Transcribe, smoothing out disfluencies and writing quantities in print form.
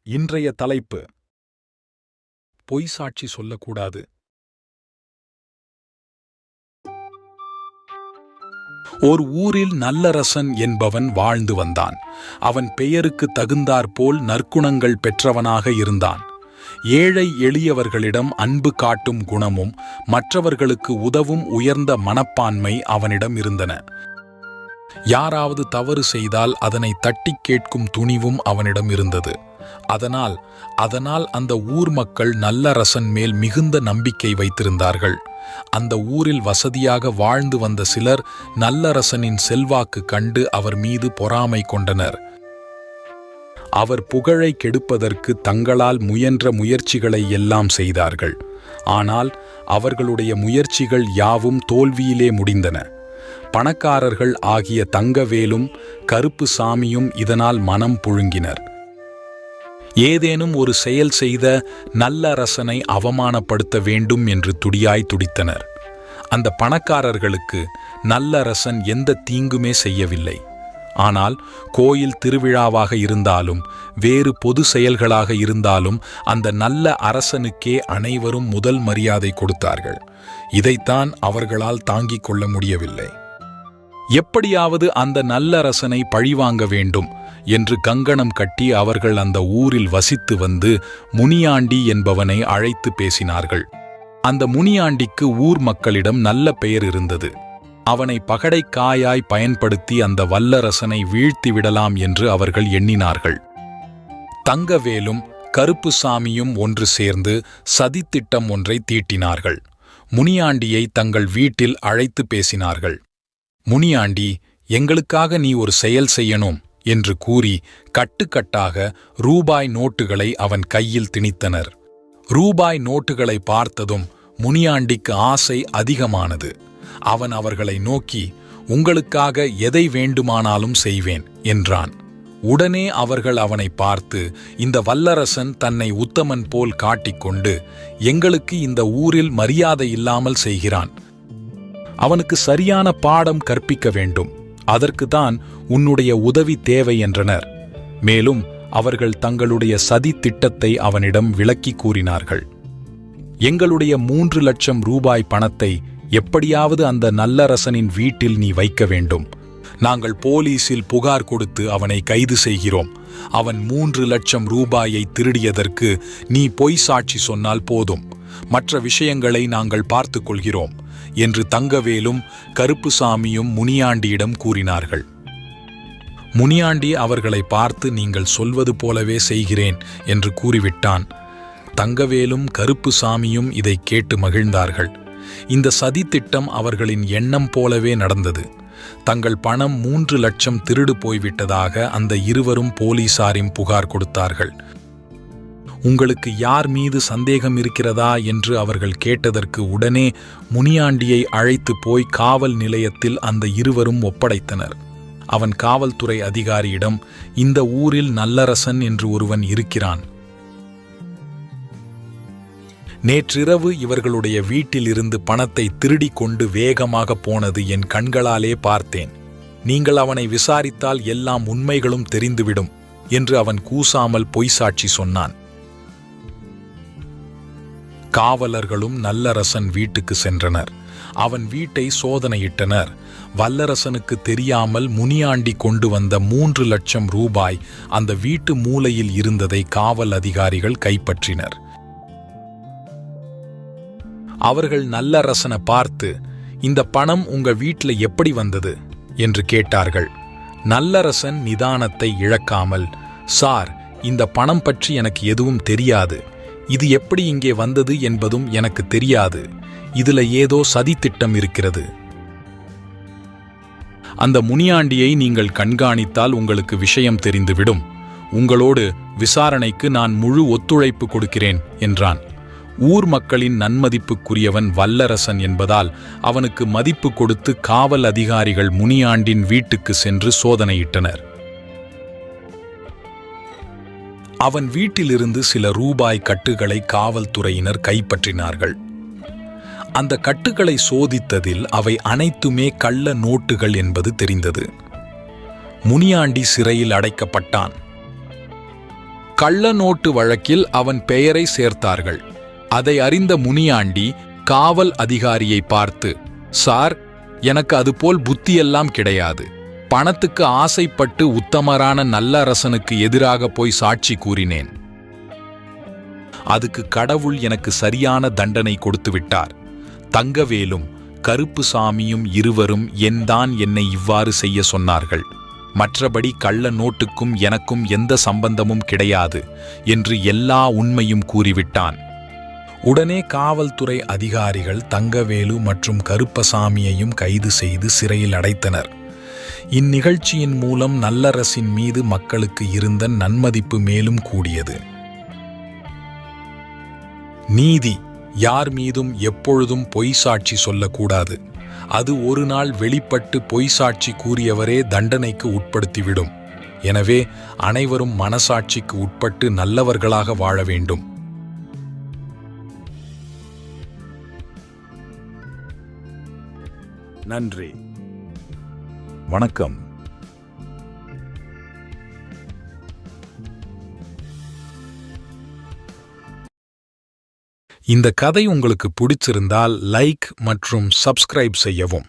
இன்றைய தலைப்பு: பொய் சாட்சி சொல்லக்கூடாது. ஓர் ஊரில் நல்லரசன் என்பவன் வாழ்ந்து வந்தான். அவன் பெயருக்கு தகுந்தாற்போல் நற்குணங்கள் பெற்றவனாக இருந்தான். ஏழை எளியவர்களிடம் அன்பு காட்டும் குணமும் மற்றவர்களுக்கு உதவும் உயர்ந்த மனப்பான்மை அவனிடம் இருந்தன. யாராவது தவறு செய்தால் அதனை தட்டிக் கேட்கும் துணிவும் அவனிடம் இருந்தது. அதனால் அந்த ஊர் மக்கள் நல்லரசன் மேல் மிகுந்த நம்பிக்கை வைத்திருந்தார்கள். அந்த ஊரில் வசதியாக வாழ்ந்து வந்த சிலர் நல்லரசனின் செல்வாக்கு கண்டு அவர் மீது பொறாமை கொண்டனர். அவர் புகழை கெடுப்பதற்கு தங்களால் முயன்ற முயற்சிகளை எல்லாம் செய்தார்கள். ஆனால் அவர்களுடைய முயற்சிகள் யாவும் தோல்வியிலே முடிந்தன. பணக்காரர்கள் ஆகிய தங்கவேலும் கருப்புசாமியும் இதனால் மனம் புழுங்கினர். ஏதேனும் ஒரு செயல் செய்த நல்லரசனை அவமானப்படுத்த வேண்டும் என்று துடியாய் துடித்தனர். அந்த பணக்காரர்களுக்கு நல்லரசன் எந்த தீங்குமே செய்யவில்லை. ஆனால் கோயில் திருவிழாவாக இருந்தாலும் வேறு பொது செயல்களாக இருந்தாலும் அந்த நல்ல அரசனுக்கே அனைவரும் முதல் மரியாதை கொடுத்தார்கள். இதைத்தான் அவர்களால் தாங்கிக் கொள்ள முடியவில்லை. எப்படியாவது அந்த நல்லரசனை பழிவாங்க வேண்டும் என்று கங்கணம் கட்டி அவர்கள் அந்த ஊரில் வசித்து வந்து முனியாண்டி என்பவனை அழைத்து பேசினார்கள். அந்த முனியாண்டிக்கு ஊர் மக்களிடம் நல்ல பெயர் இருந்தது. அவனை பகடைக்காயாய் பயன்படுத்தி அந்த வல்லரசனை வீழ்த்திவிடலாம் என்று அவர்கள் எண்ணினார்கள். தங்கவேலும் கருப்புசாமியும் ஒன்று சேர்ந்து சதித்திட்டம் ஒன்றை தீட்டினார்கள். முனியாண்டியை தங்கள் வீட்டில் அழைத்து பேசினார்கள். முனியாண்டி, எங்களுக்காக நீ ஒரு செயல் செய்யணும் என்று கூறி கட்டுக்கட்டாக ரூபாய் நோட்டுகளை அவன் கையில் திணித்தனர். ரூபாய் நோட்டுகளை பார்த்ததும் முனியாண்டிக்கு ஆசை அதிகமானது. அவன் அவர்களை நோக்கி, உங்களுக்காக எதை வேண்டுமானாலும் செய்வேன் என்றான். உடனே அவர்கள் அவனை பார்த்து, இந்த வல்லரசன் தன்னை உத்தமன் போல் காட்டிக்கொண்டு எங்களுக்கு இந்த ஊரில் மரியாதை இல்லாமல் செய்கிறான். அவனுக்கு சரியான பாடம் கற்பிக்க வேண்டும். அதற்குதான் உன்னுடைய உதவி தேவை என்றனர். மேலும் அவர்கள் தங்களுடைய சதி திட்டத்தை அவனிடம் விளக்கி கூறினார்கள். எங்களுடைய 3 லட்சம் ரூபாய் பணத்தை எப்படியாவது அந்த நல்லரசனின் வீட்டில் நீ வைக்க வேண்டும். நாங்கள் போலீசில் புகார் கொடுத்து அவனை கைது செய்கிறோம். அவன் 3 லட்சம் ரூபாயை திருடியதற்கு நீ பொய் சாட்சி சொன்னால் போதும். மற்ற விஷயங்களை நாங்கள் பார்த்துக் கொள்கிறோம் என்று தங்கவேலும் கருப்புசாமியும் முனியாண்டியிடம் கூறினார்கள். முனியாண்டி அவர்களை பார்த்து, நீங்கள் சொல்வது போலவே செய்கிறேன் என்று கூறிவிட்டான். தங்கவேலும் கருப்புசாமியும் இதை கேட்டு மகிழ்ந்தார்கள். இந்த சதித்திட்டம் அவர்களின் எண்ணம் போலவே நடந்தது. தங்கள் பணம் 3 லட்சம் திருடு போய்விட்டதாக அந்த இருவரும் போலீசாரின் புகார் கொடுத்தார்கள். உங்களுக்கு யார் மீது சந்தேகம் இருக்கிறதா என்று அவர்கள் கேட்டதற்கு உடனே முனியாண்டியை அழைத்து போய் காவல் நிலையத்தில் அந்த இருவரும் ஒப்படைத்தனர். அவன் காவல்துறை அதிகாரியிடம், இந்த ஊரில் நல்லரசன் என்று ஒருவன் இருக்கிறான். நேற்றிரவு இவர்களுடைய வீட்டிலிருந்து பணத்தை திருடி கொண்டு வேகமாக போனது என் கண்களாலே பார்த்தேன். நீங்கள் அவனை விசாரித்தால் எல்லாம் உண்மைகளும் தெரிந்துவிடும் என்று அவன் கூசாமல் பொய் சாட்சி சொன்னான். காவலர்களும் நல்லரசன் வீட்டுக்கு சென்றனர். அவன் வீட்டை சோதனையிட்டனர். வல்லரசனுக்கு தெரியாமல் முனியாண்டி கொண்டு வந்த 3 லட்சம் ரூபாய் அந்த வீட்டு மூலையில் இருந்ததை காவல் அதிகாரிகள் கைப்பற்றினர். அவர்கள் நல்லரசனை பார்த்து, இந்த பணம் உங்க வீட்டில் எப்படி வந்தது என்று கேட்டார்கள். நல்லரசன் நிதானத்தை இழக்காமல், சார், இந்த பணம் பற்றி எனக்கு எதுவும் தெரியாது. இது எப்படி இங்கே வந்தது என்பதும் எனக்கு தெரியாது. இதுல ஏதோ சதித்திட்டம் இருக்கிறது. அந்த முனியாண்டியை நீங்கள் கண்காணித்தால் உங்களுக்கு விஷயம் தெரிந்துவிடும். உங்களோடு விசாரணைக்கு நான் முழு ஒத்துழைப்பு கொடுக்கிறேன் என்றான். ஊர் மக்களின் நன்மதிப்புக்குரியவன் வல்லரசன் என்பதால் அவனுக்கு மதிப்பு கொடுத்து காவல் அதிகாரிகள் முனியாண்டின் வீட்டுக்கு சென்று சோதனையிட்டனர். அவன் வீட்டிலிருந்து சில ரூபாய் கட்டுகளை காவல்துறையினர் கைப்பற்றினார்கள். அந்த கட்டுகளை சோதித்ததில் அவை அனைத்துமே கள்ள நோட்டுகள் என்பது தெரிந்தது. முனியாண்டி சிறையில் அடைக்கப்பட்டான். கள்ள நோட்டு வழக்கில் அவன் பெயரை சேர்த்தார்கள். அதை அறிந்த முனியாண்டி காவல் அதிகாரியை பார்த்து, சார், எனக்கு அதுபோல் புத்தியெல்லாம் கிடையாது. பணத்துக்கு ஆசைப்பட்டு உத்தமரான நல்ல அரசனுக்கு எதிராக போய் சாட்சி கூறினேன். அதுக்கு கடவுள் எனக்கு சரியான தண்டனை கொடுத்து விட்டார். தங்கவேலும் கருப்புசாமியும் இருவரும் என்னை இவ்வாறு செய்ய சொன்னார்கள். மற்றபடி கள்ள நோட்டுக்கும் எனக்கும் எந்த சம்பந்தமும் கிடையாது என்று எல்லா உண்மையும் கூறிவிட்டான். உடனே காவல்துறை அதிகாரிகள் தங்கவேலு மற்றும் கருப்பசாமியையும் கைது செய்து சிறையில் அடைத்தனர். இந்நிகழ்ச்சியின் மூலம் நல்லரசின் மீது மக்களுக்கு இருந்த நன்மதிப்பு மேலும் கூடியது. நீதி: யார் மீதும் எப்பொழுதும் பொய் சாட்சி சொல்லக்கூடாது. அது ஒரு நாள் வெளிப்பட்டு பொய் சாட்சி கூறியவரே தண்டனைக்கு உட்படுத்திவிடும். எனவே அனைவரும் மனசாட்சிக்கு உட்பட்டு நல்லவர்களாக வாழ வேண்டும். நன்றி. வணக்கம். இந்த கதை உங்களுக்கு பிடிச்சிருந்தால் லைக் மற்றும் சப்ஸ்கிரைப் செய்யவும்.